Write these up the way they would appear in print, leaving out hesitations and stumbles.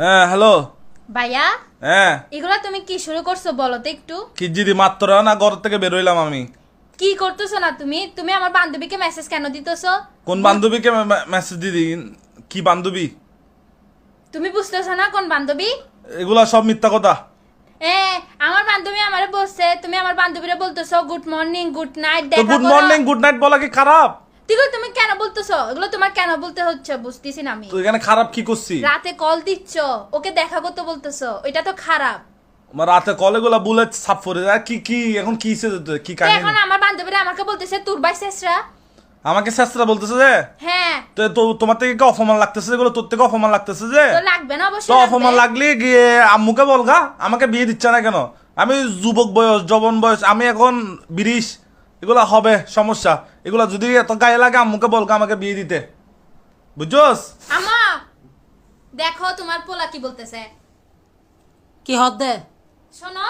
হ্যাঁ হ্যালো। ভাইয়া হ্যাঁ এগুলা তুমি কি শুরু করছো বলো তো একটু। কি জিদি মাত্র না ঘর থেকে বের হইলাম আমি। কি করতেছো না তুমি? তুমি আমার বান্ধবীকে মেসেজ কেন দিতেছো? কোন বান্ধবীকে মেসেজ দিদি? কি বান্ধবী? তুমি বুঝতেছো না কোন বান্ধবী? এগুলা সব মিথ্যা কথা। এ আমার বান্ধবী আমারে বলছে, তুমি আমার বান্ধবীরে বলতেছো গুড মর্নিং গুড নাইট তো দেখা গুড করো। মর্নিং গুড নাইট বলা কি খারাপ? এগুলো তুমি কেন বলতেছো? এগুলো তোমার কেন বলতে হচ্ছে বুঝতেছি না আমি। তো এখানে খারাপ কি করছি? রাতে কল দিচ্ছ, ওকে দেখা করতে বলতেছো, এটা তো খারাপ। আমার রাতে কলে গুলা বুলেট সাফ করে কি কি এখন কি কি তো কাহিনী? এখন আমার বান্ধবীরা আমাকে বলতেছে তোর ভাই শেষরা। আমাকে শাস্ত্রা বলতেছে যে হ্যাঁ তো তোমার থেকে কি অপমান লাগতেছে? এগুলো তোর থেকে অপমান লাগতেছে যে? তো লাগবে না তো অবশ্যই অপমান লাগবে। লাগলে গিয়ে আম্মুকে বলগা আমাকে বিয়ে দিচ্ছে না কেন? আমি যুবক বয়স যৌবন বয়স, আমি এখন 20, এগুলা হবে সমস্যা। এগুলা যদি এত গায়ে লাগে আম্মুকে বলগা আমাকে বিয়ে দিতে, বুঝছস? আমা দেখো তোমার পোলা কি বলতেছে। কি হদ্দে শোনো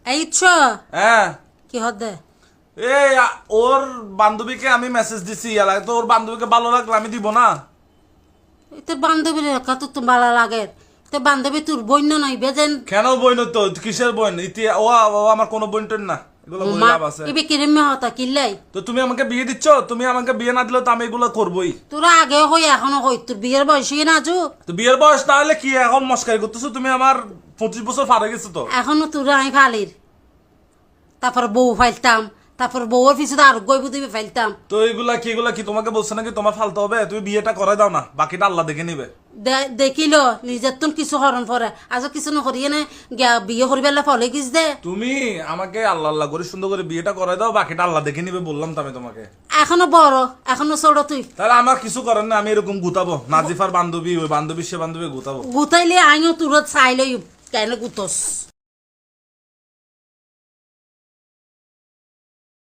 এই ইচ্ছ হ্যাঁ কি হদ্দে এই ওর বান্ধবীকে আমি মেসেজ দিছি এলাকায়, তো ওর বান্ধবীকে ভালো লাগলে আমি দিব না? তোর বান্ধবীর কত তো ভালো লাগে। তোর বান্ধবী তোর বন্য নাই বেজেন কেন বইন? তো কিসের বইন? ও আমার কোনো বইন টইন না, এগুলো বই লাভ আছে? ইবে কিরমে হতা কিল্লাই তো তুমি আমাকে বিয়ে দিচ্ছ, তুমি আমাকে বিয়ে না দিলে তো আমি এগুলো করবোই। তোরা আগেও হই এখনো হই তোর বিয়ের বয়স না আজু। তো বিয়ের বয়স না হলে কি এখন মস্কারি করতেছো? তুমি আমার 25 বছর পার হয়ে গেছো তো। এখনো তোরা আমি ফালির তারপর বউ ফাইলতাম, তারপর বউর পিছনে আর গইব দিবি ফাইলতাম। তো এগুলা কি তোমাকে বলছে নাকি তোমার ফালতে হবে? তুমি বিয়েটা করে দাও না, বাকিটা আল্লাহ দেখে নিবে। দেখিল নিজের তো কিছু হরণ পরে আজ কিছু নকরিয়ে নে বিয়ে করিবেলা ফলে কিস দে। তুমি আমাকে আল্লাহ আল্লাহ করে সুন্দর করে বিয়েটা করে দাও, বাকিটা আল্লাহ দেখে নিবে বললাম তো আমি তোমাকে। এখনো বড় এখনো ছোট তুই তাহলে আমার কিছু করেন না, আমি এরকম গুতাবো নাজিফার বান্ধবী, ওই বান্ধবী সে বান্ধবী গুতাবো। গুতাইলে আইও তোর চাইলে কেন গুতস।